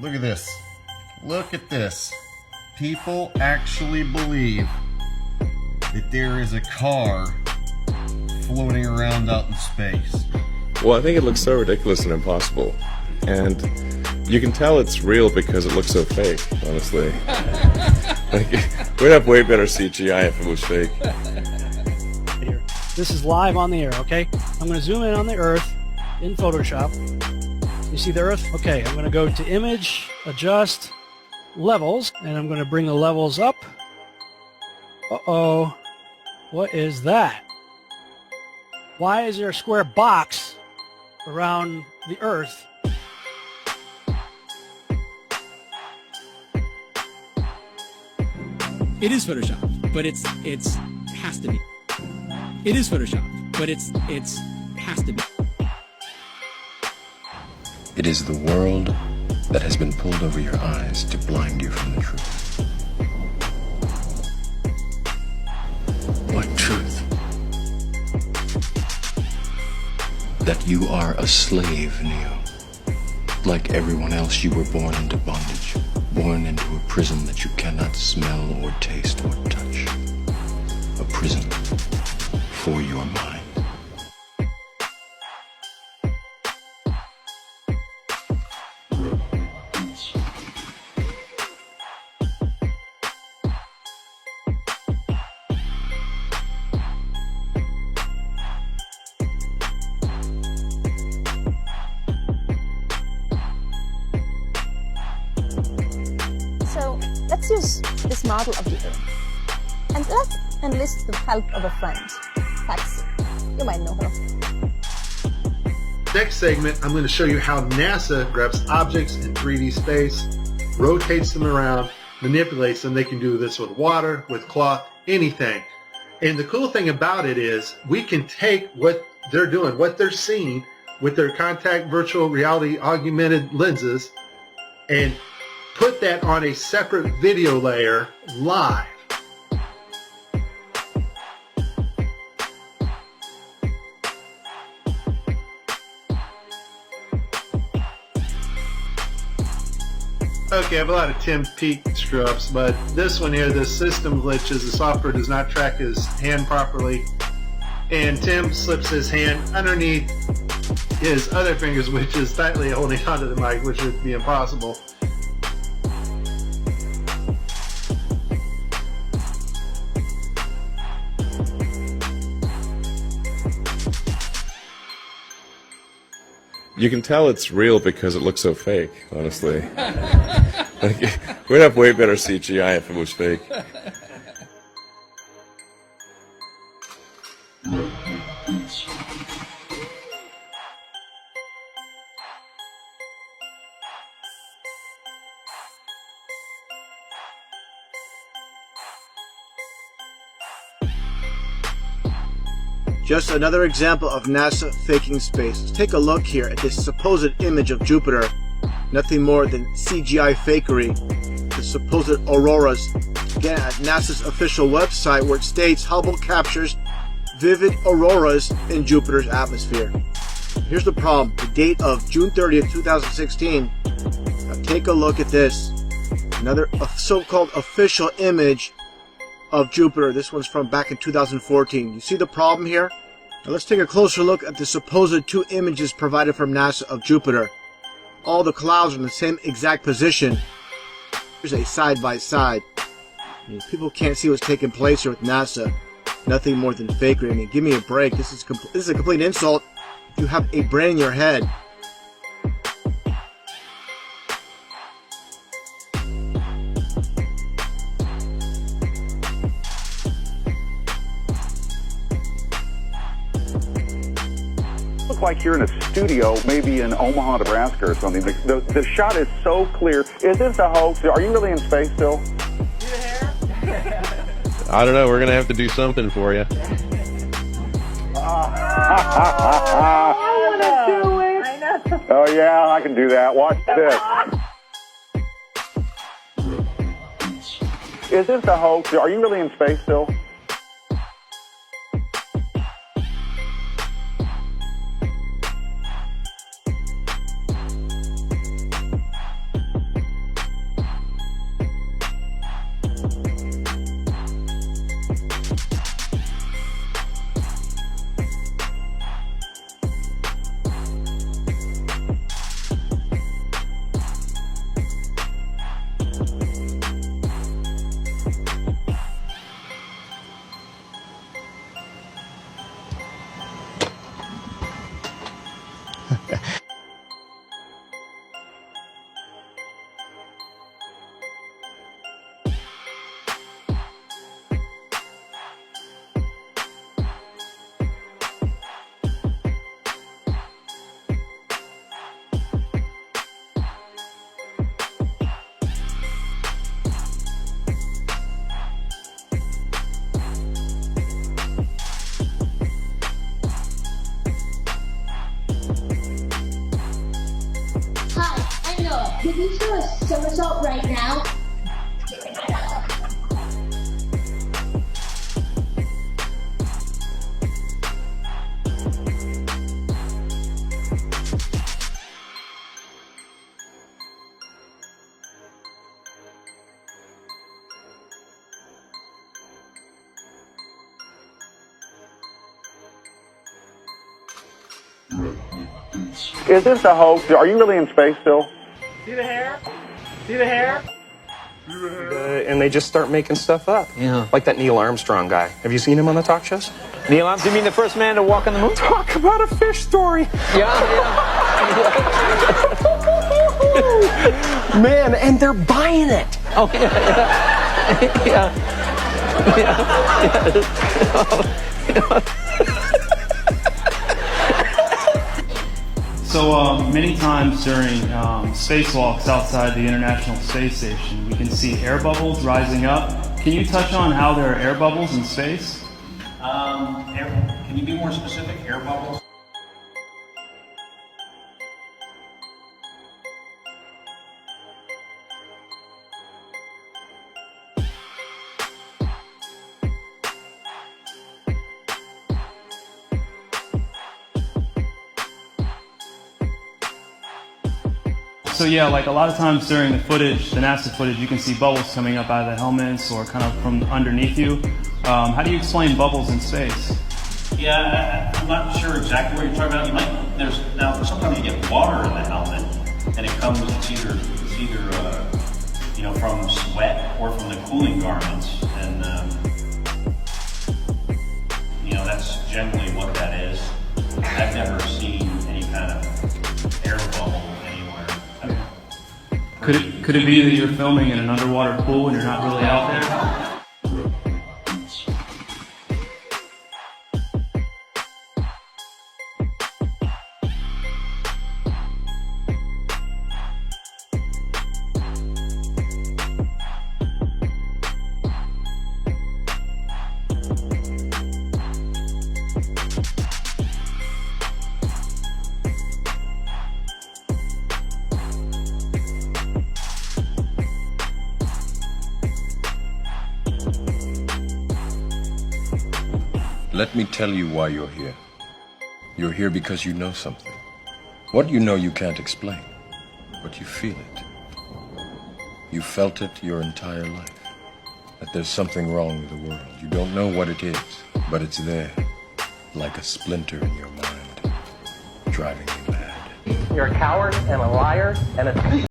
Look at this. Look at this. People actually believe that there is a car floating around out in space. Well, I think it looks so ridiculous and impossible. And you can tell it's real because it looks so fake, honestly. Like, we'd have way better CGI if it was fake. This is live on the air, okay? I'm going to zoom in on the Earth in Photoshop. You see the Earth? Okay, I'm going to go to Image, Adjust, Levels, and I'm going to bring the levels up. Uh-oh. What is that? Why is there a square box around the Earth? It is Photoshop, but it's has to be. It is Photoshop, but it's has to be. It is the world that has been pulled over your eyes to blind you from the truth. What truth? That you are a slave, Neo. Like everyone else, you were born into bondage, born into a prison that you cannot smell or taste or touch. A prison for your mind. So let's use this model of the Earth, and let's enlist the help of a friend, Taxi. You might know her. Next segment, I'm going to show you how NASA grabs objects in 3D space, rotates them around, manipulates them. They can do this with water, with cloth, anything. And the cool thing about it is we can take what they're doing, what they're seeing with their contact virtual reality augmented lenses, and put that on a separate video layer live. Okay, I have a lot of Tim Peake screw-ups, but this one here, the system glitches, the software does not track his hand properly, and Tim slips his hand underneath his other fingers, which is tightly holding onto the mic, which would be impossible. You can tell it's real because it looks so fake, honestly. Like, we'd have way better CGI if it was fake. Just another example of NASA faking space. Let's take a look here at this supposed image of Jupiter. Nothing more than CGI fakery. The supposed auroras. Again, at NASA's official website, where it states Hubble captures vivid auroras in Jupiter's atmosphere. Here's the problem. The date of June 30th, 2016. Now take a look at this. Another so-called official image of Jupiter. This one's from back in 2014. You see the problem here? Now let's take a closer look at the supposed two images provided from NASA of Jupiter. All the clouds are in the same exact position. Here's a side-by-side. People can't see what's taking place here with NASA. Nothing more than fakery. I mean, give me a break. This is a complete insult. You have a brain in your head. Look like you're in a studio, maybe in Omaha, Nebraska or something. The shot is so clear. Is this a hoax? Are you really in space still? I don't know. We're going to have to do something for you. Oh, yeah, I can do that. Watch this. Is this a hoax? Are you really in space still? Hi, I'm Noah. Could you do a somersault right now? Is this a hoax? Are you really in space still? See the hair? See the hair? And they just start making stuff up. Yeah. Like that Neil Armstrong guy. Have you seen him on the talk shows? Neil Armstrong, you mean the first man to walk on the moon? Talk about a fish story. Man, and they're buying it. Oh, yeah. So many times during spacewalks outside the International Space Station, we can see air bubbles rising up. Can you touch on how there are air bubbles in space? Can you be more specific? Air bubbles? So yeah, like a lot of times during the footage, the NASA footage, you can see bubbles coming up out of the helmets or kind of from underneath you. How do you explain bubbles in space? Yeah, I'm not sure exactly what you're talking about. Now sometimes you get water in the helmet, and it comes. It's either from sweat or from the cooling garments, and that's generally what that is. I've never seen any kind of air bubble anywhere. Could it be that you're filming in an underwater pool and you're not really out there? Let me tell you why you're here. You're here because you know something. What you know you can't explain, but you feel it. You felt it your entire life. That there's something wrong with the world. You don't know what it is, but it's there, like a splinter in your mind, driving you mad. You're a coward and a liar and a thief.